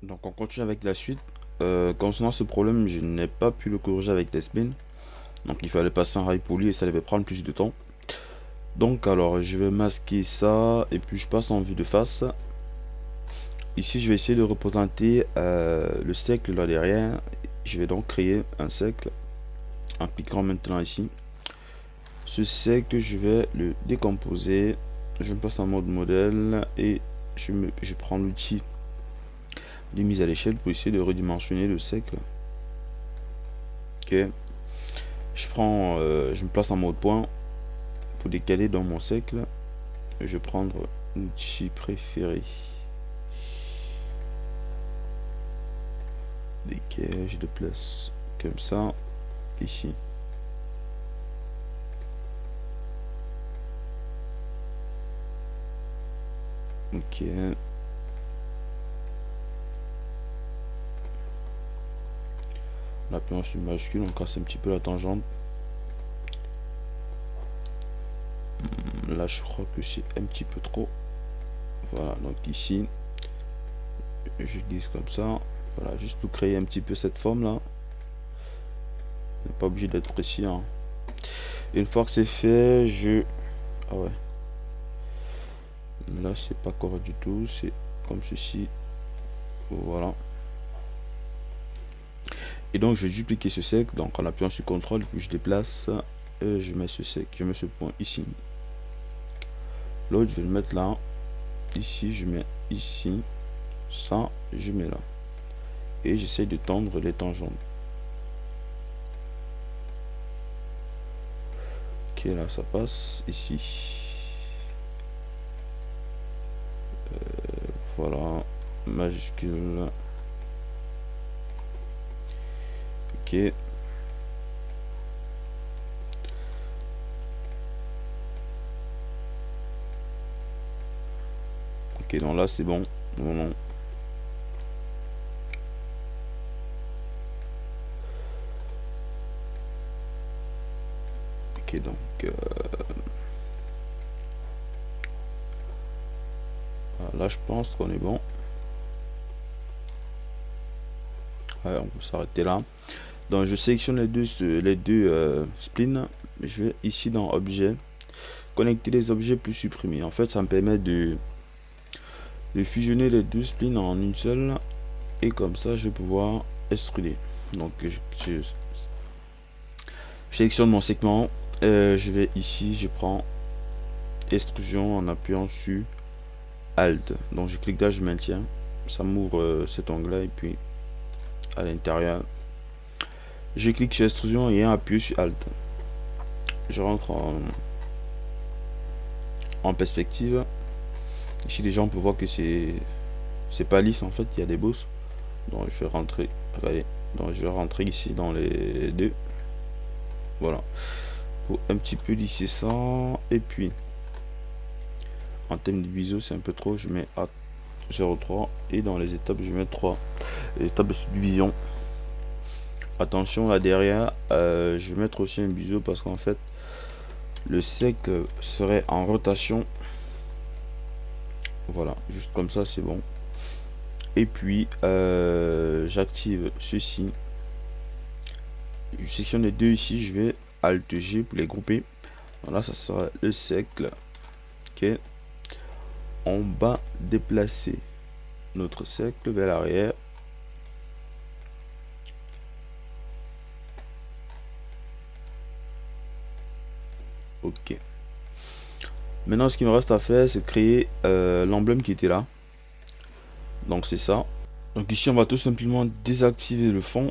Donc on continue avec la suite. Concernant ce problème, je n'ai pas pu le corriger avec les spins. Donc il fallait passer un rail poli et ça devait prendre plus de temps. Donc alors je vais masquer ça et puis je passe en vue de face. Ici je vais essayer de représenter le cercle là derrière. Je vais donc créer un cercle en cliquant maintenant ici. Ce cercle je vais le décomposer. Je me passe en mode modèle et je prends l'outil de mise à l'échelle pour essayer de redimensionner le cercle. Ok. Je me place en mode point pour décaler dans mon cercle. Je vais prendre l'outil préféré. Décalage, je le place comme ça ici. Ok. On appuie sur majuscule, on casse un petit peu la tangente. Là, je crois que c'est un petit peu trop. Voilà, donc ici, je glisse comme ça. Voilà, juste pour créer un petit peu cette forme là. On n'est pas obligé d'être précis. Hein. Une fois que c'est fait, ah ouais. Là, c'est pas correct du tout. C'est comme ceci. Voilà. Et donc, je vais dupliquer ce cercle. Donc, en appuyant sur CTRL, puis je déplace. Et je mets ce cercle. Je mets ce point ici. L'autre, je vais le mettre là. Ici, je mets ici. Ça, je mets là. Et j'essaie de tendre les tangentes. Ok, là, ça passe. Ici. Voilà. Majuscule. Ok. Ok, donc là, c'est bon. Non, non. Ok, donc là je pense qu'on est bon. Ouais, on peut s'arrêter là. Donc je sélectionne les deux splines. Je vais ici dans objet, connecter les objets plus supprimer. En fait, ça me permet de fusionner les deux splines en une seule. Et comme ça, je vais pouvoir extruder. Donc je sélectionne mon segment. Je vais ici, je prends extrusion en appuyant sur Alt. Donc je clique là, je maintiens. Ça m'ouvre cet onglet et puis à l'intérieur, je clique sur extrusion et appuie sur Alt. Je rentre en perspective. Ici déjà on peut voir que c'est pas lisse en fait, il y a des bosses. Donc je vais rentrer, regardez, donc je vais rentrer ici dans les deux. Voilà. Pour un petit peu lisser ça. Et puis en termes de biseau c'est un peu trop, je mets à 0,3 et dans les étapes je mets 3. Les étapes de subdivision. Attention là derrière, je vais mettre aussi un biseau parce qu'en fait le cercle serait en rotation. Voilà, juste comme ça c'est bon. Et puis j'active ceci. Je sélectionne les deux ici, je vais Alt G pour les grouper. Voilà, ça sera le cercle. Ok. On va déplacer notre cercle vers l'arrière. Ok. Maintenant, ce qu'il me reste à faire, c'est créer l'emblème qui était là. Donc, c'est ça. Donc, ici, on va tout simplement désactiver le fond.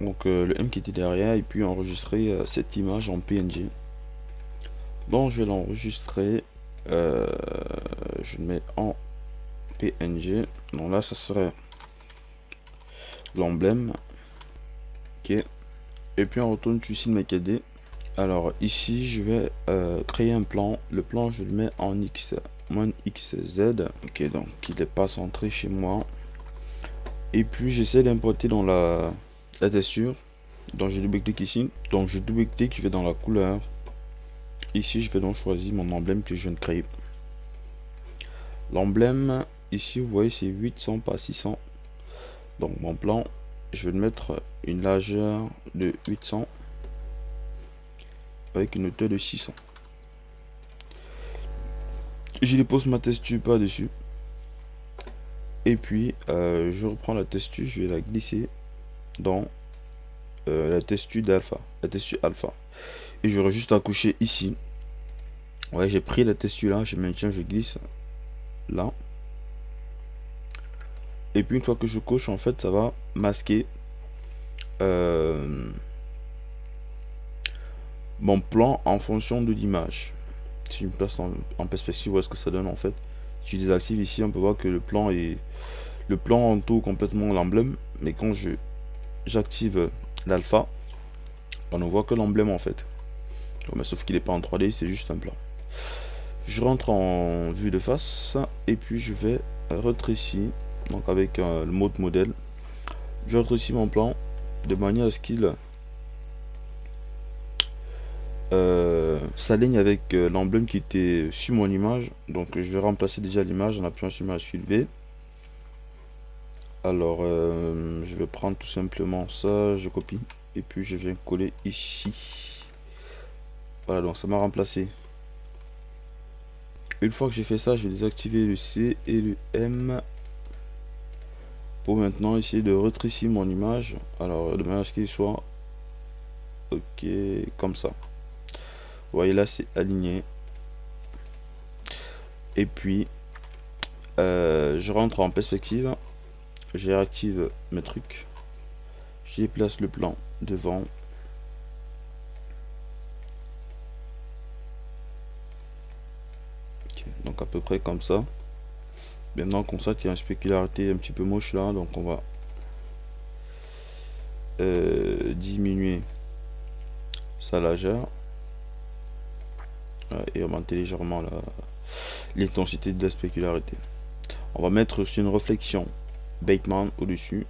Donc, le M qui était derrière. Et puis, enregistrer cette image en PNG. Donc, je vais l'enregistrer. Je le mets en PNG. Donc, là, ça serait l'emblème. Ok. Et puis, on retourne sur CineMakeD. Alors ici je vais créer un plan. Le plan je le mets en X XZ. Ok, donc il n'est pas centré chez moi. Et puis j'essaie d'importer dans la texture. Donc je double-clique ici. Donc je double-clique, je vais dans la couleur. Ici je vais donc choisir mon emblème que je viens de créer. L'emblème ici vous voyez c'est 800 par 600. Donc mon plan, je vais le mettre une largeur de 800 avec une hauteur de 600. Je dépose ma texture par dessus. Et puis je reprends la texture, je vais la glisser dans la texture d'alpha, la texture alpha. Et j'aurai juste à coucher ici. Ouais, j'ai pris la texture là, je maintiens, je glisse là. Et puis une fois que je coche, en fait, ça va masquer mon plan en fonction de l'image. Si je me place en perspective, où est-ce que ça donne en fait. Si je désactive ici, on peut voir que le plan entoure complètement l'emblème. Mais quand j'active l'alpha, on ne voit que l'emblème en fait. Mais sauf qu'il n'est pas en 3D, c'est juste un plan. Je rentre en vue de face et puis je vais rétrécir. Donc avec le mode modèle, je rétrécis mon plan de manière à ce qu'il s'aligne avec l'emblème qui était sur mon image. Donc je vais remplacer déjà l'image en appuyant sur majuscule V. Alors je vais prendre tout simplement ça, je copie et puis je viens coller ici. Voilà, donc ça m'a remplacé. Une fois que j'ai fait ça, je vais désactiver le C et le M pour maintenant essayer de rétrécir mon image. Alors de manière à ce qu'il soit ok comme ça. Vous voyez là, c'est aligné. Et puis je rentre en perspective, je réactive mes trucs, je déplace le plan devant. Okay, donc à peu près comme ça. Maintenant qu'on constate qu'il y a une spécularité un petit peu moche là, donc on va diminuer sa largeur et augmenter légèrement l'intensité de la spécularité. On va mettre sur une réflexion Bateman au-dessus,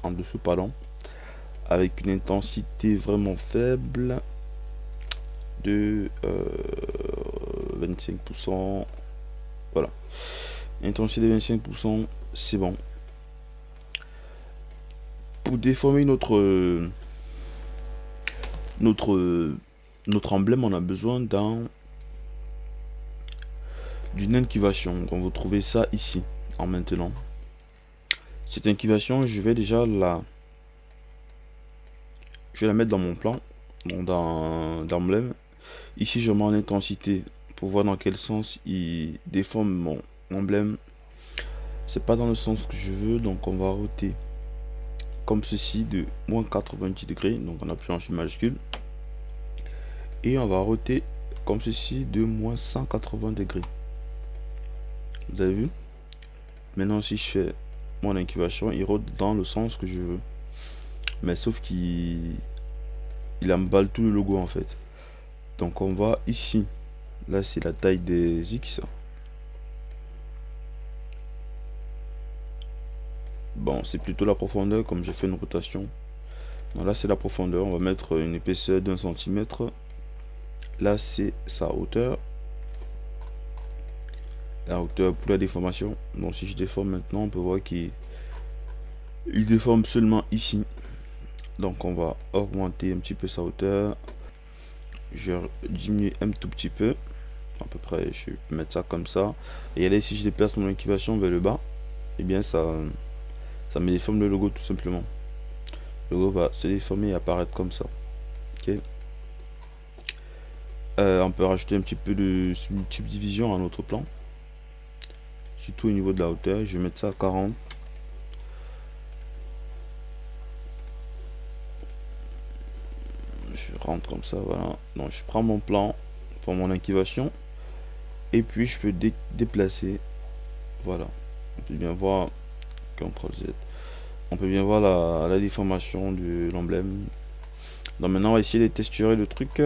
en dessous pardon, avec une intensité vraiment faible de 25%. Voilà, intensité de 25%, c'est bon. Pour déformer notre emblème, on a besoin d'une incubation. Donc vous trouvez ça ici en maintenant. Cette incubation, je vais déjà la mettre dans mon plan, dans l'emblème. Ici, je mets en intensité pour voir dans quel sens il déforme mon emblème. C'est pas dans le sens que je veux, donc on va roter comme ceci de moins 90 degrés, donc en appuyant sur majuscule, et on va roter comme ceci de moins 180 degrés. Vous avez vu? Maintenant, si je fais mon incubation, il rote dans le sens que je veux, mais sauf qu'il emballe tout le logo en fait. Donc on va ici, là c'est la taille des X. Bon, c'est plutôt la profondeur, comme j'ai fait une rotation. Donc là c'est la profondeur, on va mettre une épaisseur d'1 cm. Là c'est sa hauteur, la hauteur pour la déformation. Donc si je déforme maintenant, on peut voir qu'il déforme seulement ici. Donc on va augmenter un petit peu sa hauteur. Je vais diminuer un tout petit peu, à peu près. Je vais mettre ça comme ça. Et là, si je déplace mon incubation vers le bas, et bien ça me déforme le logo tout simplement. Le logo va se déformer et apparaître comme ça. Ok. On peut rajouter un petit peu de subdivision à notre plan, surtout au niveau de la hauteur. Je vais mettre ça à 40. Je rentre comme ça, voilà. Donc je prends mon plan pour mon incubation et puis je peux déplacer. Voilà, on peut bien voir, CTRL Z, on peut bien voir la déformation de l'emblème. Donc maintenant on va essayer de texturer le truc.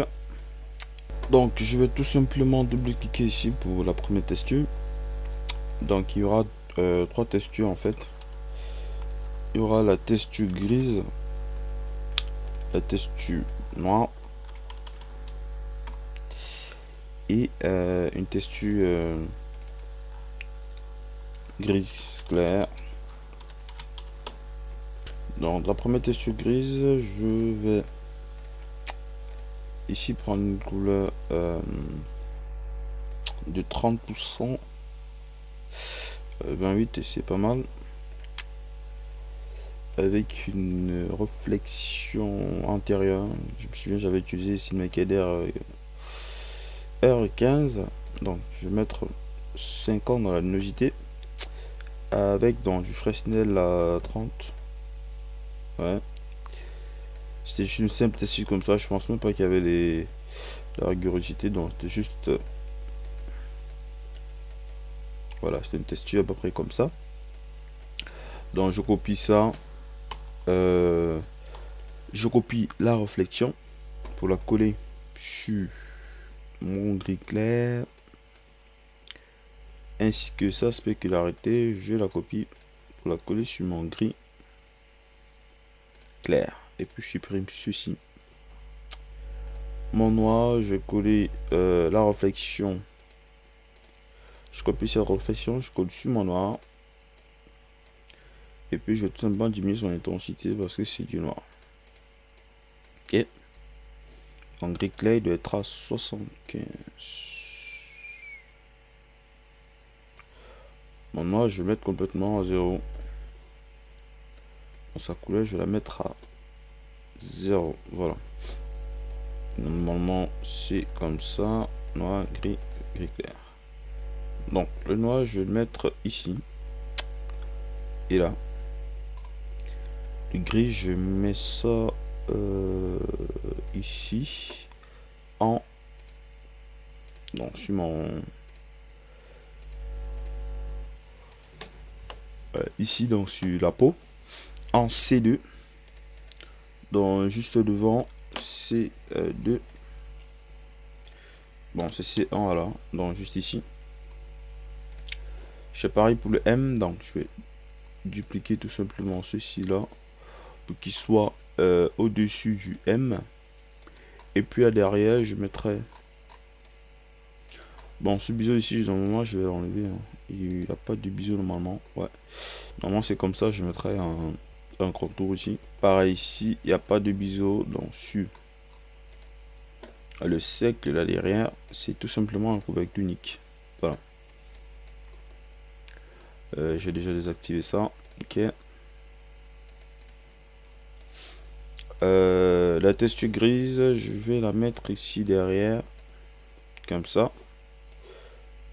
Donc je vais tout simplement double-cliquer ici pour la première texture. Donc il y aura 3 textures en fait. Il y aura la texture grise, la texture noire et une texture gris clair. Donc la première texture grise, je vais ici prendre une couleur de 30%, 28, et c'est pas mal, avec une réflexion antérieure. Je me souviens, j'avais utilisé Cinemacader R15, donc je vais mettre 50 dans la luminosité, avec dans du Fresnel à 30. Ouais, c'était juste une simple texture comme ça, je pense même pas qu'il y avait la rigorosité, donc c'était juste voilà, c'était une texture à peu près comme ça. Donc je copie ça, je copie la réflexion pour la coller sur mon gris clair, ainsi que sa spécularité, je la copie pour la coller sur mon gris clair, et puis je supprime ceci. Mon noir, je vais coller la réflexion, je copie cette réflexion, je colle sur mon noir, et puis je vais tout simplement diminuer son intensité parce que c'est du noir. Ok, en gris clair il doit être à 75. Mon noir je vais mettre complètement à 0. Dans sa couleur je vais la mettre à 0. Voilà, normalement c'est comme ça, noir, gris, gris clair. Donc le noir je vais le mettre ici et là. Le gris je mets ça ici en, donc sur mon ici, donc sur la peau en C2, donc juste devant C2. Bon, c'est C1 là, donc juste ici. Je fais pareil pour le M, donc je vais dupliquer tout simplement ceci là pour qu'il soit au-dessus du M. Et puis à derrière, je mettrai, bon, ce biseau ici, dans le moment, je vais l'enlever. Hein. Il n'y a pas de biseau normalement. Ouais, normalement c'est comme ça. Je mettrai un contour ici. Pareil ici, il n'y a pas de biseau. Donc sur le cercle là derrière, c'est tout simplement un couvercle unique. Voilà. J'ai déjà désactivé ça. Ok. La texture grise, je vais la mettre ici derrière, comme ça.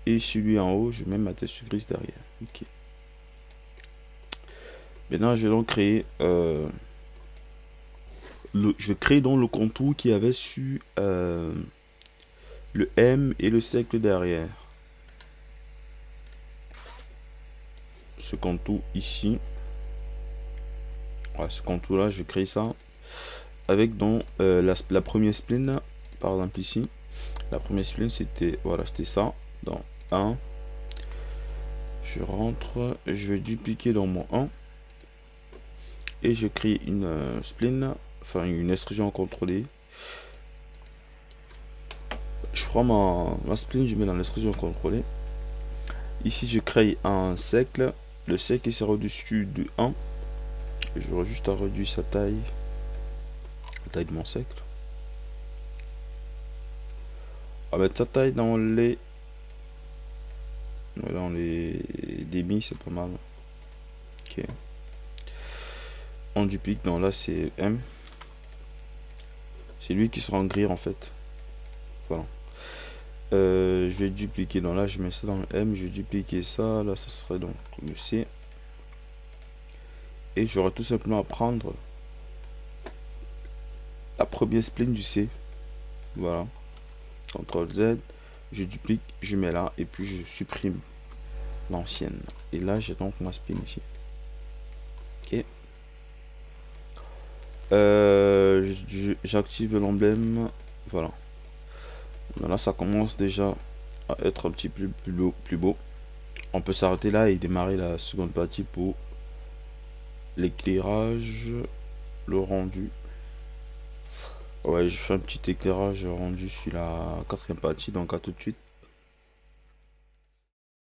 Et celui en haut, je mets ma texture grise derrière. Ok. Maintenant, je vais donc créer je crée donc le contour qui avait sur le M et le cercle derrière. Ce contour ici. Ouais, ce contour là, je crée ça avec donc la première spline, par exemple ici. La première spline c'était, voilà, c'était ça. Dans 1, je rentre, je vais dupliquer dans mon 1 et je crée une spline, enfin une extrusion contrôlée. Je prends ma spline, je mets dans l'extrusion contrôlée. Ici je crée un cercle, le cercle sera au-dessus de 1. J'aurai juste à réduire sa taille, la taille de mon cercle. On va mettre sa taille dans les débits, c'est pas mal. Ok. On duplique, donc là c'est M. C'est lui qui sera en gris en fait. Voilà. Je vais dupliquer, donc là je mets ça dans le M, je vais dupliquer ça, là ça serait donc le C. Et j'aurai tout simplement à prendre la première spline du C. Voilà. CTRL Z, je duplique, je mets là, et puis je supprime l'ancienne. Et là j'ai donc ma spline ici. Ok. J'active l'emblème. Voilà. Là ça commence déjà à être un petit peu plus beau. On peut s'arrêter là et démarrer la seconde partie pour l'éclairage, le rendu. Ouais, je fais un petit éclairage rendu sur la quatrième partie, donc à tout de suite.